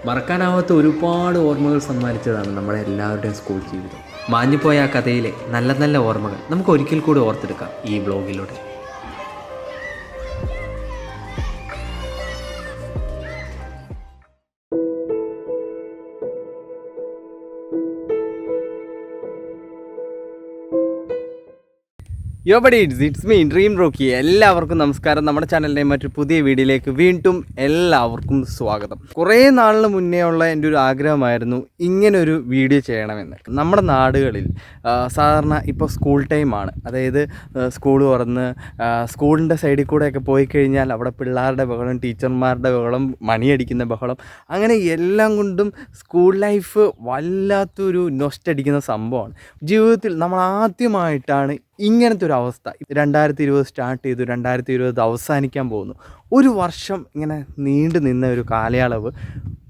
മറക്കാനാവാത്ത ഒരുപാട് ഓർമ്മകൾ സമ്മാനിച്ചതാണ് നമ്മുടെ എല്ലാവരുടെയും സ്കൂൾ ജീവിതം. മാഞ്ഞുപോയ ആ കഥയിലെ നല്ല നല്ല ഓർമ്മകൾ നമുക്ക് ഒരിക്കൽ കൂടി ഓർത്തെടുക്കാം ഈ ബ്ലോഗിലൂടെ. യോ buddies, it's me dream Rocky. എല്ലാവർക്കും നമസ്കാരം. നമ്മുടെ ചാനലിൻ്റെ മറ്റൊരു പുതിയ വീഡിയോയിലേക്ക് വീണ്ടും എല്ലാവർക്കും സ്വാഗതം. കുറേ നാളിന് മുന്നേ ഉള്ള എൻ്റെ ഒരു ആഗ്രഹമായിരുന്നു ഇങ്ങനൊരു വീഡിയോ ചെയ്യണമെന്ന്. നമ്മുടെ നാടുകളിൽ സാധാരണ ഇപ്പോൾ സ്കൂൾ ടൈമാണ്, അതായത് സ്കൂൾ തുറന്ന് സ്കൂളിൻ്റെ സൈഡിൽ കൂടെയൊക്കെ പോയി കഴിഞ്ഞാൽ അവിടെ പിള്ളേരുടെ ബഹളം, ടീച്ചർമാരുടെ ബഹളം, മണിയടിക്കുന്ന ബഹളം, അങ്ങനെ എല്ലാം കൊണ്ടും സ്കൂൾ ലൈഫ് വല്ലാത്തൊരു നൊസ്റ്റടിക്കുന്ന സംഭവമാണ്. ജീവിതത്തിൽ നമ്മൾ ആദ്യമായിട്ടാണ് ഇങ്ങനത്തെ ഒരു അവസ്ഥ. 2020 സ്റ്റാർട്ട് ചെയ്തു, 2020 അവസാനിക്കാൻ പോകുന്നു. ഒരു വർഷം ഇങ്ങനെ നീണ്ടു നിന്ന ഒരു കാലയളവ്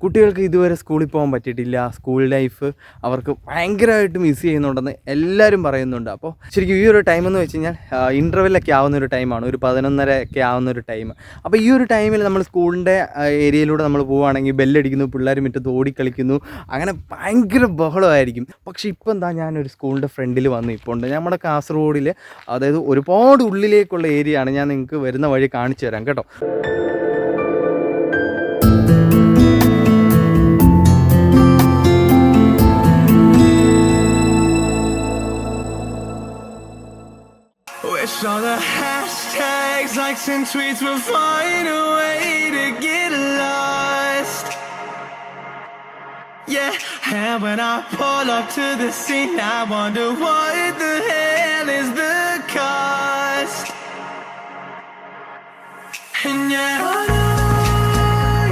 കുട്ടികൾക്ക് ഇതുവരെ സ്കൂളിൽ പോകാൻ പറ്റിയിട്ടില്ല. സ്കൂൾ ലൈഫ് അവർക്ക് ഭയങ്കരമായിട്ട് മിസ് ചെയ്യുന്നുണ്ടെന്ന് എല്ലാവരും പറയുന്നുണ്ട്. അപ്പോൾ ശരിക്കും ഈ ഒരു ടൈം എന്ന് വെച്ച് കഴിഞ്ഞാൽ ഇൻ്റർവെല്ലൊക്കെ ആവുന്ന ഒരു ടൈമാണ്, ഒരു 11:30 ഒക്കെ ആവുന്ന ഒരു ടൈം. അപ്പോൾ ഈ ഒരു ടൈമിൽ നമ്മൾ സ്കൂളിൻ്റെ ഏരിയയിലൂടെ നമ്മൾ പോവുകയാണെങ്കിൽ ബെല്ലടിക്കുന്നു, പിള്ളേർ മുറ്റത്ത് ഓടിക്കളിക്കുന്നു, അങ്ങനെ ഭയങ്കര ബഹളമായിരിക്കും. പക്ഷേ ഇപ്പോൾ എന്താ, ഞാനൊരു സ്കൂളിൻ്റെ ഫ്രണ്ടിൽ വന്ന് ഇപ്പോൾ ഉണ്ട്. നമ്മുടെ കാസർഗോഡിൽ, അതായത് ഒരുപാട് ഉള്ളിലേക്കുള്ള ഏരിയ ആണ്. ഞാൻ നിങ്ങൾക്ക് വരുന്ന വഴി കാണിച്ചു തരാം കേട്ടോ. Wish all the hashtags, likes and tweets will find a way to get lost. Yeah, and when I pull up to the scene, I wonder what the hell is the cost. And yet I know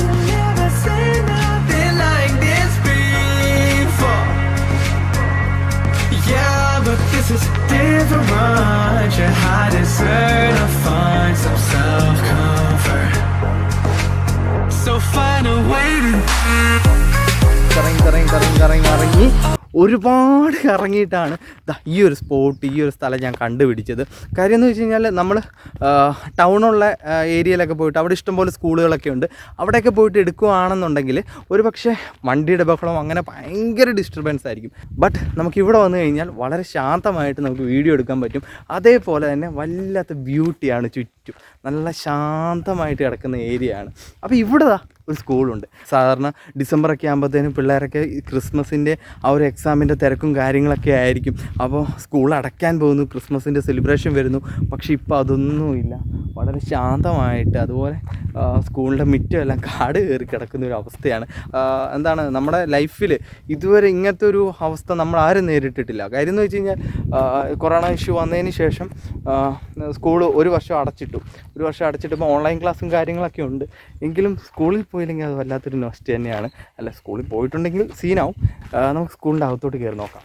you've never seen nothing like this before. Yeah, but this is different. I deserve to find some self-comfort. So find a way to കറങ്ങി ഒരുപാട് ഇറങ്ങിയിട്ടാണ് ഈ ഒരു spot, ഈ ഒരു സ്ഥലം ഞാൻ കണ്ടുപിടിച്ചത്. കാര്യം എന്ന് വെച്ച് കഴിഞ്ഞാൽ നമ്മൾ ടൗണുള്ള ഏരിയയിലൊക്കെ പോയിട്ട് അവിടെ ഇഷ്ടംപോലെ സ്കൂളുകളൊക്കെ ഉണ്ട്. അവിടെയൊക്കെ പോയിട്ട് എടുക്കുകയാണെന്നുണ്ടെങ്കിൽ ഒരു പക്ഷേ വണ്ടിയുടെ ബഹളം അങ്ങനെ ഭയങ്കര ഡിസ്റ്റർബൻസ് ആയിരിക്കും. ബട്ട് നമുക്കിവിടെ വന്നു കഴിഞ്ഞാൽ വളരെ ശാന്തമായിട്ട് നമുക്ക് വീഡിയോ എടുക്കാൻ പറ്റും. അതേപോലെ തന്നെ വല്ലാത്ത ബ്യൂട്ടിയാണ് ചുറ്റും, നല്ല ശാന്തമായിട്ട് കിടക്കുന്ന ഏരിയ ആണ്. അപ്പോൾ ഇവിടെ ഒരു സ്കൂളുണ്ട്. സാധാരണ ഡിസംബറൊക്കെ ആകുമ്പോഴത്തേനും പിള്ളേരൊക്കെ ക്രിസ്മസിൻ്റെ ആ ഒരു എക്സാമിൻ്റെ തിരക്കും കാര്യങ്ങളൊക്കെ ആയിരിക്കും. അപ്പോൾ സ്കൂൾ അടയ്ക്കാൻ പോകുന്നു, ക്രിസ്മസിൻ്റെ സെലിബ്രേഷൻ വരുന്നു. പക്ഷേ ഇപ്പോൾ അതൊന്നുമില്ല, വളരെ ശാന്തമായിട്ട്. അതുപോലെ സ്കൂളിൻ്റെ മുറ്റമെല്ലാം കാട് കയറി കിടക്കുന്ന ഒരു അവസ്ഥയാണ്. എന്താണ്, നമ്മുടെ ലൈഫിൽ ഇതുവരെ ഇങ്ങനത്തെ ഒരു അവസ്ഥ നമ്മൾ ആരും നേരിട്ടിട്ടില്ല. കാര്യം എന്ന് വെച്ച് കഴിഞ്ഞാൽ കൊറോണ ഇഷ്യൂ വന്നതിന് ശേഷം സ്കൂൾ ഒരു വർഷം അടച്ചിട്ടിപ്പോൾ ഓൺലൈൻ ക്ലാസ്സും കാര്യങ്ങളൊക്കെ ഉണ്ട്. എങ്കിലും സ്കൂളിൽ പോയില്ലെങ്കിൽ അത് വല്ലാത്തൊരു നൊസ്റ്റ് തന്നെയാണ്. അല്ല, സ്കൂളിൽ പോയിട്ടുണ്ടെങ്കിൽ സീനാവും. നമുക്ക് സ്കൂളിൻ്റെ അകത്തോട്ട് കയറി നോക്കാം.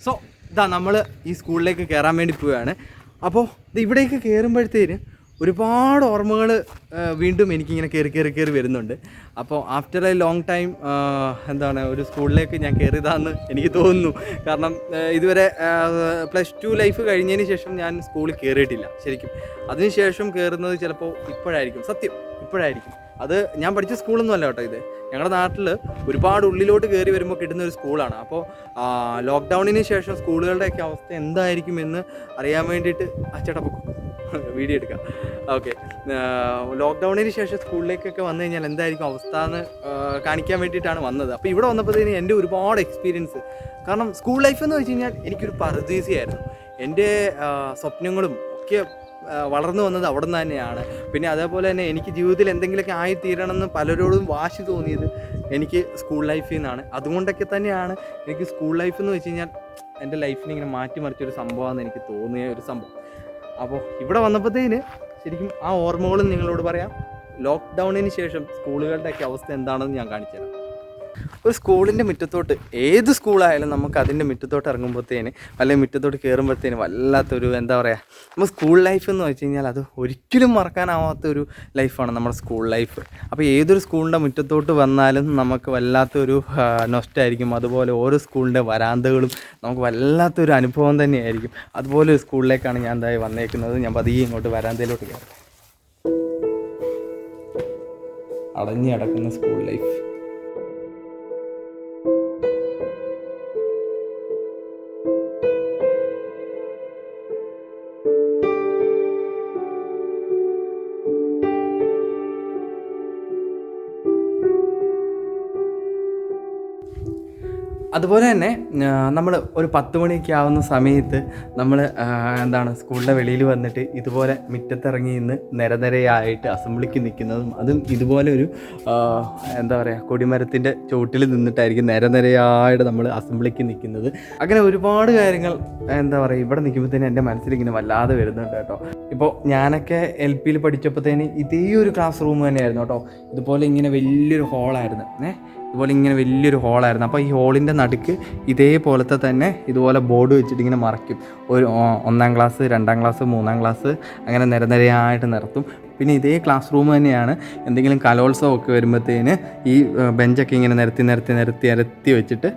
സോ ഇതാ നമ്മൾ ഈ സ്കൂളിലേക്ക് കയറാൻ വേണ്ടി പോവുകയാണ്. അപ്പോൾ ഇവിടേക്ക് കയറുമ്പോഴത്തേന് ഒരുപാട് ഓർമ്മകൾ വീണ്ടും എനിക്കിങ്ങനെ കയറി വരുന്നുണ്ട്. അപ്പോൾ ആഫ്റ്റർ എ ലോങ് ടൈം ഒരു സ്കൂളിലേക്ക് ഞാൻ കയറിയതാണെന്ന് എനിക്ക് തോന്നുന്നു. കാരണം ഇതുവരെ +2 ലൈഫ് കഴിഞ്ഞതിന് ശേഷം ഞാൻ സ്കൂളിൽ കയറിയിട്ടില്ല ശരിക്കും. അതിനുശേഷം കയറുന്നത് ചിലപ്പോൾ ഇപ്പോഴായിരിക്കും. അത് ഞാൻ പഠിച്ച സ്കൂളൊന്നും അല്ല കേട്ടോ. ഇത് ഞങ്ങളുടെ നാട്ടിൽ ഒരുപാട് ഉള്ളിലോട്ട് കയറി വരുമ്പോൾ കിട്ടുന്ന ഒരു സ്കൂളാണ്. അപ്പോൾ ലോക്ക്ഡൗണിന് ശേഷം സ്കൂളുകളുടെയൊക്കെ അവസ്ഥ എന്തായിരിക്കുമെന്ന് അറിയാൻ വേണ്ടിയിട്ട് വീഡിയോ എടുക്കാം. ഓക്കെ, ലോക്ക്ഡൗണിന് ശേഷം സ്കൂളിലേക്കൊക്കെ വന്നു കഴിഞ്ഞാൽ എന്തായിരിക്കും അവസ്ഥ എന്ന് കാണിക്കാൻ വേണ്ടിയിട്ടാണ് വന്നത്. അപ്പോൾ ഇവിടെ വന്നപ്പോഴത്തേന് എൻ്റെ ഒരുപാട് എക്സ്പീരിയൻസ്. കാരണം സ്കൂൾ ലൈഫ് എന്ന് വെച്ച് കഴിഞ്ഞാൽ എനിക്കൊരു പറുദീസയായിരുന്നു. എൻ്റെ സ്വപ്നങ്ങളും ഒക്കെ വളർന്നു വന്നത് അവിടെ നിന്ന് തന്നെയാണ്. പിന്നെ അതേപോലെ തന്നെ എനിക്ക് ജീവിതത്തിൽ എന്തെങ്കിലുമൊക്കെ ആയിത്തീരണമെന്ന് പലരോടും വാശി തോന്നിയത് എനിക്ക് സ്കൂൾ ലൈഫിൽ നിന്നാണ്. അതുകൊണ്ടൊക്കെ തന്നെയാണ് എനിക്ക് സ്കൂൾ ലൈഫ് എന്ന് വെച്ച് കഴിഞ്ഞാൽ എൻ്റെ ലൈഫിനെ ഇങ്ങനെ മാറ്റിമറിച്ചൊരു സംഭവമാണെന്ന് എനിക്ക് തോന്നിയ ഒരു സംഭവം. അപ്പോൾ ഇവിടെ വന്നപ്പോഴത്തേന് ശരിക്കും ആ ഓർമ്മകളും നിങ്ങളോട് പറയാം. ലോക്ക്ഡൗണിന് ശേഷം സ്കൂളുകളുടെയൊക്കെ അവസ്ഥ എന്താണെന്ന് ഞാൻ കാണിച്ചു തരാം. ഒരു സ്കൂളിൻ്റെ മുറ്റത്തോട്ട്, ഏത് സ്കൂളായാലും നമുക്ക് അതിൻ്റെ മുറ്റത്തോട്ട് ഇറങ്ങുമ്പോഴത്തേന് അല്ലെങ്കിൽ മുറ്റത്തോട്ട് കയറുമ്പോഴത്തേന് വല്ലാത്തൊരു നമ്മൾ സ്കൂൾ ലൈഫ് എന്ന് വെച്ച് കഴിഞ്ഞാൽ അത് ഒരിക്കലും മറക്കാനാവാത്തൊരു ലൈഫാണ് നമ്മുടെ സ്കൂൾ ലൈഫ്. അപ്പോൾ ഏതൊരു സ്കൂളിൻ്റെ മുറ്റത്തോട്ട് വന്നാലും നമുക്ക് വല്ലാത്തൊരു നൊസ്റ്റായിരിക്കും. അതുപോലെ ഓരോ സ്കൂളിൻ്റെ വരാന്തകളും നമുക്ക് വല്ലാത്തൊരു അനുഭവം തന്നെയായിരിക്കും. അതുപോലെ ഒരു സ്കൂളിലേക്കാണ് ഞാൻ വന്നേക്കുന്നത്. ഞാൻ പതിയെ ഇങ്ങോട്ട് വരാന്തയിലോട്ട് കയറും. അടഞ്ഞു കിടക്കുന്ന സ്കൂൾ ലൈഫ്. അതുപോലെ തന്നെ നമ്മൾ ഒരു 10 മണിയൊക്കെ ആവുന്ന സമയത്ത് നമ്മൾ എന്താണ് സ്കൂളിൻ്റെ വെളിയിൽ വന്നിട്ട് ഇതുപോലെ മുറ്റത്തിറങ്ങി നിന്ന് നിരനിരയായിട്ട് അസംബ്ലിക്ക് നിൽക്കുന്നതും, അതും ഇതുപോലെ ഒരു എന്താ പറയുക കൊടിമരത്തിൻ്റെ ചുവട്ടിൽ നിന്നിട്ടായിരിക്കും നിരനിരയായിട്ട് നമ്മൾ അസംബ്ലിക്ക് നിൽക്കുന്നത്. അങ്ങനെ ഒരുപാട് കാര്യങ്ങൾ എന്താ പറയുക ഇവിടെ നിൽക്കുമ്പോഴത്തേനും എൻ്റെ മനസ്സിലിങ്ങനെ വല്ലാതെ വരുന്നുണ്ട് കേട്ടോ. ഇപ്പോൾ ഞാനൊക്കെ LP പഠിച്ചപ്പോഴത്തേന് ഇതേ ഒരു ക്ലാസ് റൂം തന്നെയായിരുന്നു കേട്ടോ. ഇതുപോലെ ഇങ്ങനെ വലിയൊരു ഹോളായിരുന്നു, ഇതുപോലെ ഇങ്ങനെ വലിയൊരു ഹോളായിരുന്നു. അപ്പോൾ ഈ ഹോളിൻ്റെ നടുക്ക് ഇതേപോലത്തെ തന്നെ ഇതുപോലെ ബോർഡ് വെച്ചിട്ട് ഇങ്ങനെ മറയ്ക്കും. ഒരു 1ാം ക്ലാസ്, 2ാം ക്ലാസ്, 3ാം ക്ലാസ് അങ്ങനെ നിരനിരയായിട്ട് നിർത്തും. പിന്നെ ഇതേ ക്ലാസ് റൂം തന്നെയാണ് എന്തെങ്കിലും കലോത്സവമൊക്കെ വരുമ്പോഴത്തേന് ഈ ബെഞ്ചൊക്കെ ഇങ്ങനെ നിരത്തി വെച്ചിട്ട്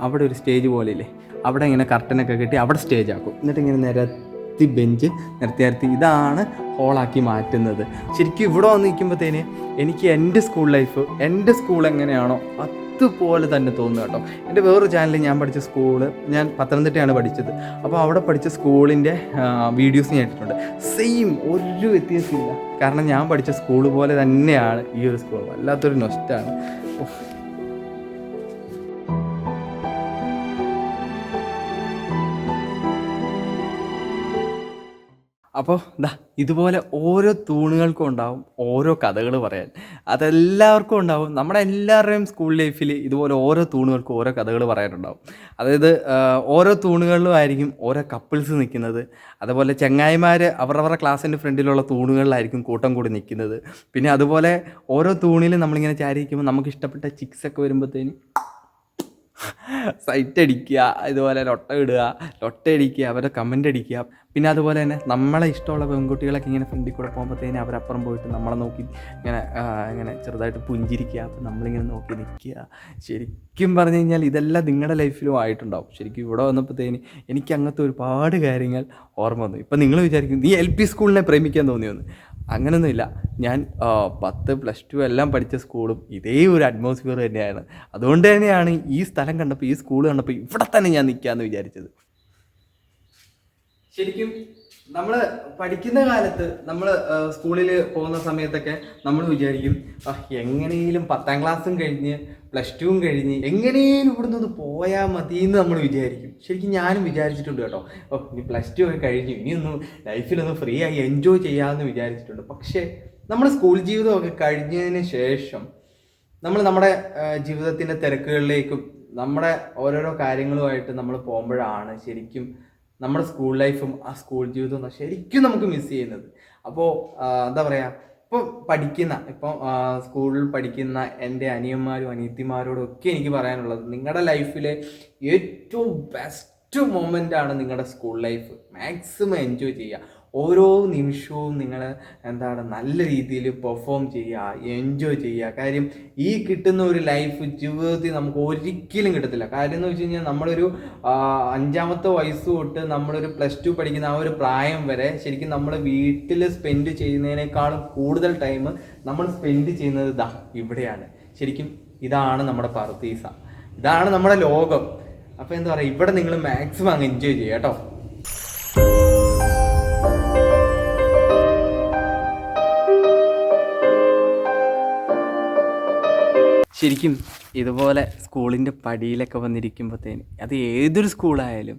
അവിടെ ഒരു സ്റ്റേജ് പോലെ ഇല്ലേ, അവിടെ ഇങ്ങനെ കർട്ടനൊക്കെ കെട്ടി അവിടെ സ്റ്റേജ് ആക്കും. എന്നിട്ട് ഇങ്ങനെ ബെഞ്ച് നിരത്തി ഇതാണ് ഹോളാക്കി മാറ്റുന്നത്. ശരിക്കും ഇവിടെ വന്ന് നിൽക്കുമ്പോഴത്തേന് എനിക്ക് എൻ്റെ സ്കൂൾ ലൈഫ്, എൻ്റെ സ്കൂൾ എങ്ങനെയാണോ അതുപോലെ തന്നെ തോന്നുന്നു കേട്ടോ. എൻ്റെ വേറൊരു ചാനലിൽ ഞാൻ പഠിച്ച സ്കൂള്, ഞാൻ പത്തനംതിട്ടയാണ് പഠിച്ചത്, അപ്പോൾ അവിടെ പഠിച്ച സ്കൂളിൻ്റെ വീഡിയോസ് ഞാൻ ഇട്ടിട്ടുണ്ട്. സെയിം, ഒരു വ്യത്യാസമില്ല. കാരണം ഞാൻ പഠിച്ച സ്കൂൾ പോലെ തന്നെയാണ് ഈ ഒരു സ്കൂൾ. വല്ലാത്തൊരു നൊസ്റ്റാണ്. അപ്പോൾ ഇതുപോലെ ഓരോ തൂണുകൾക്കും ഉണ്ടാവും ഓരോ കഥകൾ പറയാൻ. അതെല്ലാവർക്കും ഉണ്ടാവും. നമ്മുടെ എല്ലാവരുടെയും സ്കൂൾ ലൈഫിൽ ഇതുപോലെ ഓരോ തൂണുകൾക്കും ഓരോ കഥകൾ പറയാനുണ്ടാവും. അതായത് ഓരോ തൂണുകളിലും ആയിരിക്കും ഓരോ കപ്പിൾസ് നിൽക്കുന്നത്. അതുപോലെ ചങ്ങായിമാർ അവരവരുടെ ക്ലാസ്സിൻ്റെ ഫ്രണ്ടിലുള്ള തൂണുകളിലായിരിക്കും കൂട്ടം കൂടി നിൽക്കുന്നത്. പിന്നെ അതുപോലെ ഓരോ തൂണിലും നമ്മളിങ്ങനെ ചാരിയിരിക്കുമ്പോൾ നമുക്ക് ഇഷ്ടപ്പെട്ട ചിക്സൊക്കെ വരുമ്പോഴത്തേന് സൈറ്റ് അടിക്കുക, ഇതുപോലെ ലൊട്ട അടിക്കുക, അവരുടെ കമൻ്റ് അടിക്കുക. പിന്നെ അതുപോലെ തന്നെ നമ്മളെ ഇഷ്ടമുള്ള പെൺകുട്ടികളൊക്കെ ഇങ്ങനെ ഫ്രണ്ടിൽ കൂടെ പോകുമ്പോഴത്തേന് അവരപ്പുറം പോയിട്ട് നമ്മളെ നോക്കി ഇങ്ങനെ ചെറുതായിട്ട് പുഞ്ചിരിക്കുക. അപ്പം നമ്മളിങ്ങനെ നോക്കി നിൽക്കുക. ശരിക്കും പറഞ്ഞു കഴിഞ്ഞാൽ ഇതെല്ലാം നിങ്ങളുടെ ലൈഫിലും ആയിട്ടുണ്ടാവും. ശരിക്കും ഇവിടെ വന്നപ്പോഴത്തേന് എനിക്ക് അങ്ങനത്തെ ഒരുപാട് കാര്യങ്ങൾ ഓർമ്മ വന്നു. ഇപ്പം നിങ്ങൾ വിചാരിക്കും നീ LP സ്കൂളിനെ പ്രേമിക്കാൻ തോന്നിയെന്ന്. അങ്ങനെയൊന്നുമില്ല. ഞാൻ 10, +2 എല്ലാം പഠിച്ച സ്കൂളും ഇതേ ഒരു അറ്റ്മോസ്ഫിയർ തന്നെയാണ്. അതുകൊണ്ട് തന്നെയാണ് ഈ സ്ഥലം കണ്ടപ്പോൾ, ഈ സ്കൂൾ കണ്ടപ്പോൾ ഇവിടെ തന്നെ ഞാൻ നിൽക്കാമെന്ന് വിചാരിച്ചത്. ശരിക്കും നമ്മൾ പഠിക്കുന്ന കാലത്ത്, നമ്മൾ സ്കൂളിൽ പോകുന്ന സമയത്തൊക്കെ നമ്മൾ വിചാരിക്കും എങ്ങനെയും 10ാം ക്ലാസ്സും കഴിഞ്ഞ് +2 കഴിഞ്ഞ് എങ്ങനെയും ഇവിടുന്ന് ഒന്ന് പോയാൽ മതി എന്ന് നമ്മൾ വിചാരിക്കും. ശരിക്കും ഞാനും വിചാരിച്ചിട്ടുണ്ട് കേട്ടോ. ഇനി +2 ഒക്കെ കഴിഞ്ഞു, ഇനിയൊന്ന് ലൈഫിലൊന്ന് ഫ്രീ ആയി എൻജോയ് ചെയ്യാമെന്ന് വിചാരിച്ചിട്ടുണ്ട്. പക്ഷേ നമ്മൾ സ്കൂൾ ജീവിതമൊക്കെ കഴിഞ്ഞതിന് ശേഷം നമ്മൾ നമ്മുടെ ജീവിതത്തിൻ്റെ തിരക്കുകളിലേക്കും നമ്മുടെ ഓരോരോ കാര്യങ്ങളുമായിട്ട് നമ്മൾ പോകുമ്പോഴാണ് ശരിക്കും നമ്മുടെ സ്കൂൾ ലൈഫും ആ സ്കൂൾ ജീവിതവും ശരിക്കും നമുക്ക് മിസ് ചെയ്യുന്നത്. അപ്പോൾ എന്താ പറയുക, ഇപ്പോൾ സ്കൂളിൽ പഠിക്കുന്ന എൻ്റെ അനിയന്മാരും അനിയത്തിമാരോടും ഒക്കെ എനിക്ക് പറയാനുള്ളത്, നിങ്ങളുടെ ലൈഫിലെ ഏറ്റവും ബെസ്റ്റ് മൊമെൻ്റാണ് നിങ്ങളുടെ സ്കൂൾ ലൈഫ്. മാക്സിമം എൻജോയ് ചെയ്യുക. ഓരോ നിമിഷവും നിങ്ങൾ നല്ല രീതിയിൽ പെർഫോം ചെയ്യുക, എൻജോയ് ചെയ്യുക. കാര്യം ഈ കിട്ടുന്ന ഒരു ലൈഫ് ജീവിതത്തിൽ നമുക്ക് ഒരിക്കലും കിട്ടത്തില്ല. കാര്യം എന്ന് വെച്ച് കഴിഞ്ഞാൽ നമ്മളൊരു 5ാമത്തെ വയസ്സ് തൊട്ട് നമ്മളൊരു +2 പഠിക്കുന്ന ആ ഒരു പ്രായം വരെ ശരിക്കും നമ്മൾ വീട്ടിൽ സ്പെൻഡ് ചെയ്യുന്നതിനേക്കാളും കൂടുതൽ ടൈം നമ്മൾ സ്പെൻഡ് ചെയ്യുന്നത് ഇവിടെയാണ്. ശരിക്കും ഇതാണ് നമ്മുടെ പർദീസ, ഇതാണ് നമ്മുടെ ലോകം. അപ്പോൾ എന്താ പറയുക, ഇവിടെ നിങ്ങൾ മാക്സിമം അങ്ങ് എൻജോയ് ചെയ്യുക കേട്ടോ. ശരിക്കും ഇതുപോലെ സ്കൂളിൻ്റെ പടിയിലൊക്കെ വന്നിരിക്കുമ്പോഴത്തേന്, അത് ഏതൊരു സ്കൂളായാലും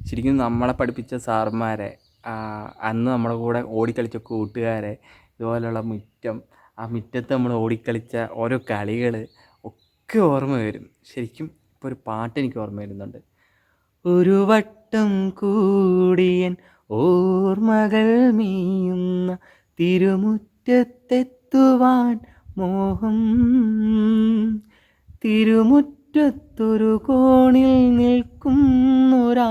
ശരിക്കും നമ്മളെ പഠിപ്പിച്ച സാറുമാരെ, അന്ന് നമ്മുടെ കൂടെ ഓടിക്കളിച്ച കൂട്ടുകാരെ, ഇതുപോലെയുള്ള മുറ്റം, ആ മുറ്റത്ത് നമ്മൾ ഓടിക്കളിച്ച ഓരോ കളികൾ ഒക്കെ ഓർമ്മ വരും. ശരിക്കും ഇപ്പോൾ ഒരു പാട്ട് എനിക്ക് ഓർമ്മ വരുന്നുണ്ട്. ഒരു വട്ടം കൂടിയൻ ഓർമ്മകൾ മീയുന്ന തിരുമുറ്റത്തെത്തുവാൻ മോഹം, തിരുമുറ്റത്തൊരു കോണിൽ നിൽക്കുന്നൊരാ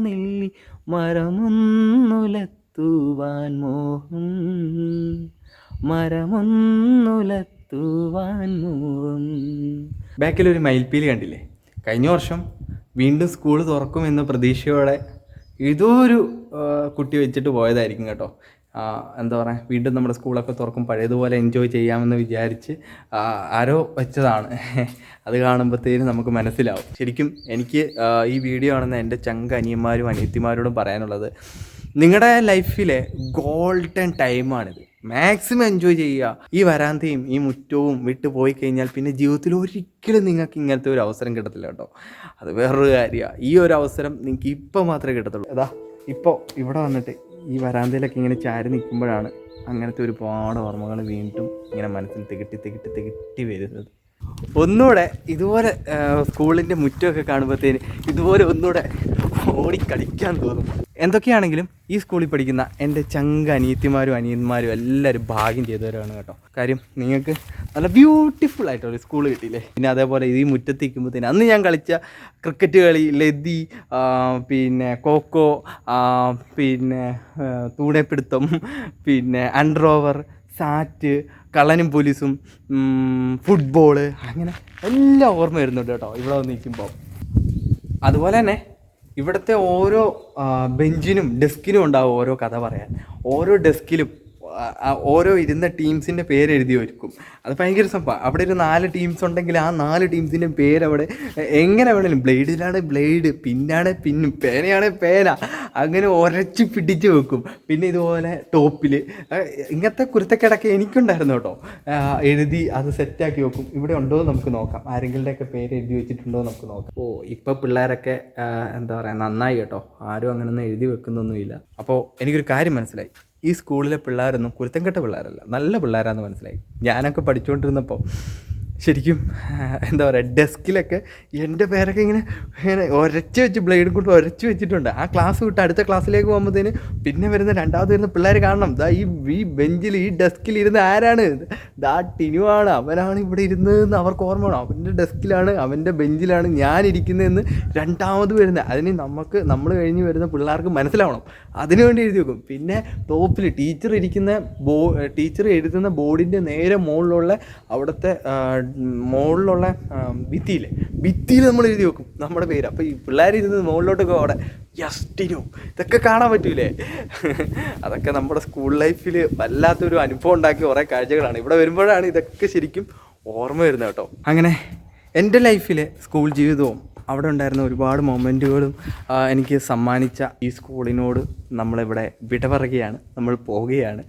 നെല്ലി മരമൊന്നുലത്തുവാൻ മോഹം, മരമൊന്നുലത്തുവാൻ മോഹം. ബാക്കിലൊരു മയിൽപ്പീലി കണ്ടില്ലേ? കഴിഞ്ഞ വർഷം വീണ്ടും സ്കൂൾ തുറക്കുമെന്ന പ്രതീക്ഷയോടെ ഏതോ ഒരു കുട്ടി വെച്ചിട്ട് പോയതായിരിക്കും കേട്ടോ. എന്താ പറയുക, വീണ്ടും നമ്മുടെ സ്കൂളൊക്കെ തുറക്കും, പഴയതുപോലെ എൻജോയ് ചെയ്യാമെന്ന് വിചാരിച്ച് ആരോ വെച്ചതാണ്. അത് കാണുമ്പോഴത്തേനും നമുക്ക് മനസ്സിലാവും. ശരിക്കും എനിക്ക് ഈ വീഡിയോ കാണുന്ന എൻ്റെ ചങ്ക അനിയന്മാരും അനിയത്തിമാരോടും പറയാനുള്ളത്, നിങ്ങളുടെ ലൈഫിലെ ഗോൾഡൻ ടൈമാണിത്. മാക്സിമം എൻജോയ് ചെയ്യുക. ഈ വരാന്തയും ഈ മുറ്റവും വിട്ടു പോയി കഴിഞ്ഞാൽ പിന്നെ ജീവിതത്തിൽ ഒരിക്കലും നിങ്ങൾക്ക് ഇങ്ങനത്തെ ഒരു അവസരം കിട്ടത്തില്ല കേട്ടോ. അത് വേറൊരു കാര്യമാണ്. ഈ ഒരു അവസരം നിങ്ങൾക്ക് ഇപ്പോൾ മാത്രമേ കിട്ടത്തുള്ളൂ. അതാ ഇപ്പോൾ ഇവിടെ വന്നിട്ട് ഈ വരാന്തയിലൊക്കെ ഇങ്ങനെ ചാരി നിൽക്കുമ്പോഴാണ് അങ്ങനത്തെ ഒരുപാട് ഓർമ്മകൾ വീണ്ടും ഇങ്ങനെ മനസ്സിൽ തികട്ടി വരുന്നത്. ഒന്നുകൂടെ ഇതുപോലെ സ്കൂളിൻ്റെ മുറ്റമൊക്കെ കാണുമ്പോഴത്തേന് ഇതുപോലെ ഒന്നുകൂടെ ഓടിക്കളിക്കാൻ തോന്നും. എന്തൊക്കെയാണെങ്കിലും ഈ സ്കൂളിൽ പഠിക്കുന്ന എൻ്റെ ചങ്ക അനിയത്തിമാരും അനിയന്മാരും എല്ലാവരും ഭാഗ്യം ചെയ്തവരാണ് കേട്ടോ. കാര്യം നിങ്ങൾക്ക് നല്ല ബ്യൂട്ടിഫുൾ ആയിട്ടൊരു സ്കൂൾ കിട്ടിയില്ലേ. പിന്നെ അതേപോലെ ഈ മുറ്റത്ത് നിൽക്കുമ്പോഴത്തേന് അന്ന് ഞാൻ കളിച്ച ക്രിക്കറ്റ് കളി, ലതി, പിന്നെ കോക്കോ, പിന്നെ തൂണേപ്പിടുത്തം, പിന്നെ അണ്ടർ ഓവർ, സാറ്റ്, കള്ളനും പോലീസും, ഫുട്ബോള്, അങ്ങനെ എല്ലാം ഓർമ്മ വരുന്നുണ്ട് കേട്ടോ ഇവിടെ വന്ന് നിൽക്കുമ്പോൾ. അതുപോലെ തന്നെ ഇവിടുത്തെ ഓരോ ബെഞ്ചിനും ഡെസ്കിനും ഉണ്ടാവും ഓരോ കഥ പറയാൻ. ഓരോ ഡെസ്കിലും ഓരോ ഇരുന്ന ടീംസിൻ്റെ പേര് എഴുതി വയ്ക്കും. അത് ഭയങ്കര സംഭവം. അവിടെ ഒരു 4 ടീംസ് ഉണ്ടെങ്കിൽ ആ 4 ടീംസിൻ്റെ പേരവിടെ എങ്ങനെ വേണേലും, ബ്ലേഡിലാണ് ബ്ലേഡ്, പിന്നാണ് പിന്നും, പേനയാണ് പേന, അങ്ങനെ ഉരച്ച് പിടിച്ച് വെക്കും. പിന്നെ ഇതുപോലെ ടോപ്പിൽ ഇങ്ങനത്തെ കുരുത്തക്കേടൊക്കെ എനിക്കുണ്ടായിരുന്നു കേട്ടോ. എഴുതി അത് സെറ്റാക്കി വെക്കും. ഇവിടെ ഉണ്ടോ എന്ന് നമുക്ക് നോക്കാം, ആരെങ്കിലുടെയൊക്കെ പേര് എഴുതി വെച്ചിട്ടുണ്ടോ എന്ന് നമുക്ക് നോക്കാം. ഇപ്പോൾ പിള്ളേരൊക്കെ എന്താ പറയുക, നന്നായി കേട്ടോ. ആരും അങ്ങനെയൊന്നും എഴുതി വെക്കുന്നൊന്നുമില്ല. അപ്പോൾ എനിക്കൊരു കാര്യം മനസ്സിലായി, ഈ സ്കൂളിലെ പിള്ളേരൊന്നും കുരുത്തം കെട്ട പിള്ളേരല്ല, നല്ല പിള്ളേരാണെന്ന് മനസ്സിലായി. ഞാനൊക്കെ പഠിച്ചുകൊണ്ടിരുന്നപ്പോൾ ശരിക്കും എന്താ പറയുക, ഡെസ്കിലൊക്കെ എൻ്റെ പേരൊക്കെ ഇങ്ങനെ ഉരച്ച് വെച്ച് ബ്ലേഡ് കൊണ്ട് ഉരച്ച് വെച്ചിട്ടുണ്ട്. ആ ക്ലാസ് വിട്ട് അടുത്ത ക്ലാസ്സിലേക്ക് പോകുമ്പോഴത്തേന് പിന്നെ രണ്ടാമത് വരുന്ന പിള്ളേർ കാണണം, ദാ ഈ ബെഞ്ചിൽ ഈ ഡെസ്കിൽ ഇരുന്ന് ആരാണ്, ദാ ടിനുവാണ്, അവനാണ് ഇവിടെ ഇരുന്നതെന്ന് അവർക്ക് ഓർമ്മ വേണം. അവൻ്റെ ഡെസ്കിലാണ്, അവൻ്റെ ബെഞ്ചിലാണ് ഞാനിരിക്കുന്നതെന്ന് രണ്ടാമത് വരുന്നത്. അതിന് നമ്മൾ കഴിഞ്ഞ് വരുന്ന പിള്ളേർക്ക് മനസ്സിലാവണം. അതിനുവേണ്ടി എഴുതി വെക്കും. പിന്നെ ടോപ്പിൽ ടീച്ചർ എഴുതുന്ന ബോർഡിൻ്റെ നേരെ മുകളിലുള്ള അവിടുത്തെ മുകളിലുള്ള ഭിത്തിയിൽ നമ്മൾ എഴുതി വെക്കും നമ്മുടെ പേര്. അപ്പോൾ ഈ പിള്ളേർ ഇരുന്നത് മുകളിലോട്ടൊക്കെ അവിടെ യസ്റ്റിനു ഇതൊക്കെ കാണാൻ പറ്റൂലേ. അതൊക്കെ നമ്മുടെ സ്കൂൾ ലൈഫിൽ വല്ലാത്തൊരു അനുഭവം ഉണ്ടാക്കിയ കുറേ കാഴ്ചകളാണ്. ഇവിടെ വരുമ്പോഴാണ് ഇതൊക്കെ ശരിക്കും ഓർമ്മ വരുന്നത് കേട്ടോ. അങ്ങനെ എൻ്റെ ലൈഫിലെ സ്കൂൾ ജീവിതവും അവിടെ ഉണ്ടായിരുന്ന ഒരുപാട് മൊമെൻറ്റുകളും എനിക്ക് സമ്മാനിച്ച ഈ സ്കൂളിനോട് നമ്മളിവിടെ വിട പറയുകയാണ്, നമ്മൾ പോവുകയാണ്.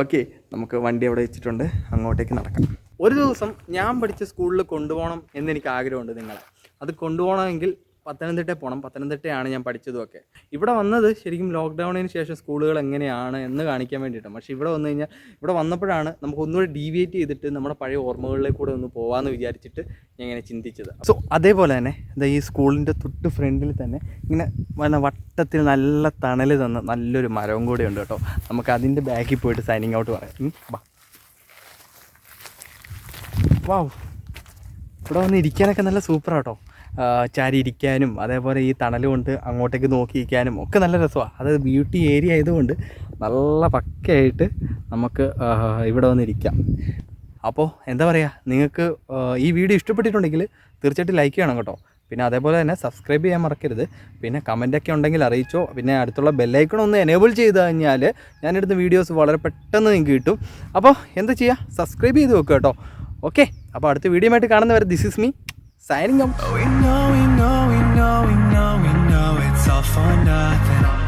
ഓക്കെ, നമുക്ക് വണ്ടി അവിടെ വെച്ചിട്ടുണ്ട്, അങ്ങോട്ടേക്ക് നടക്കാം. ഒരു ദിവസം ഞാൻ പഠിച്ച സ്കൂളിൽ കൊണ്ടുപോകണം എന്നെനിക്ക് ആഗ്രഹമുണ്ട് നിങ്ങളെ. അത് കൊണ്ടുപോകണമെങ്കിൽ പത്തനംതിട്ടയിൽ പോകണം. പത്തനംതിട്ടയാണ് ഞാൻ പഠിച്ചതുമൊക്കെ. ഇവിടെ വന്നത് ശരിക്കും ലോക്ക്ഡൗണിന് ശേഷം സ്കൂളുകൾ എങ്ങനെയാണ് എന്ന് കാണിക്കാൻ വേണ്ടിയിട്ടാണ്. പക്ഷേ ഇവിടെ വന്നു കഴിഞ്ഞാൽ, ഇവിടെ വന്നപ്പോഴാണ് നമുക്ക് ഒന്നുകൂടി ഡീവിയേറ്റ് ചെയ്തിട്ട് നമ്മുടെ പഴയ ഓർമ്മകളിലേക്കൂടെ ഒന്ന് പോകാമെന്ന് വിചാരിച്ചിട്ട് ഞാൻ ഇങ്ങനെ ചിന്തിച്ചത്. സോ അതേപോലെ തന്നെ ഈ സ്കൂളിൻ്റെ തൊട്ട് ഫ്രണ്ടിൽ തന്നെ ഇങ്ങനെ വട്ടത്തിൽ നല്ല തണൽ തന്ന നല്ലൊരു മരവും കൂടെ ഉണ്ട് കേട്ടോ. നമുക്ക് അതിൻ്റെ ബാക്കിൽ പോയിട്ട് സൈനിങ് ഔട്ട് പറയാം. വാവ്, ഇവിടെ വന്ന് ഇരിക്കാനൊക്കെ നല്ല സൂപ്പറാട്ടോ. ചാരി ഇരിക്കാനും അതേപോലെ ഈ തണൽ കൊണ്ട് അങ്ങോട്ടേക്ക് നോക്കിയിരിക്കാനും ഒക്കെ നല്ല രസമാണ്. അത് ബ്യൂട്ടി ഏരിയ ആയതുകൊണ്ട് നല്ല പക്കയായിട്ട് നമുക്ക് ഇവിടെ വന്നിരിക്കാം. അപ്പോൾ എന്താ പറയുക, നിങ്ങൾക്ക് ഈ വീഡിയോ ഇഷ്ടപ്പെട്ടിട്ടുണ്ടെങ്കിൽ തീർച്ചയായിട്ടും ലൈക്ക് ചെയ്യണം കേട്ടോ. പിന്നെ അതേപോലെ തന്നെ സബ്സ്ക്രൈബ് ചെയ്യാൻ മറക്കരുത്. പിന്നെ കമൻറ്റൊക്കെ ഉണ്ടെങ്കിൽ അറിയിച്ചോ. പിന്നെ അടുത്തുള്ള ബെല്ലൈക്കൺ ഒന്ന് എനേബിൾ ചെയ്ത് കഴിഞ്ഞാൽ ഞാനെടുത്ത വീഡിയോസ് വളരെ പെട്ടെന്ന് നിങ്ങൾക്ക് കിട്ടും. അപ്പോൾ എന്താ ചെയ്യുക, സബ്സ്ക്രൈബ് ചെയ്ത് വെക്കുക കേട്ടോ. ഓക്കെ, അപ്പോൾ അടുത്ത വീഡിയോ ആയിട്ട് കാണുന്നവരെ this is me signing out. We know it's all for nothing.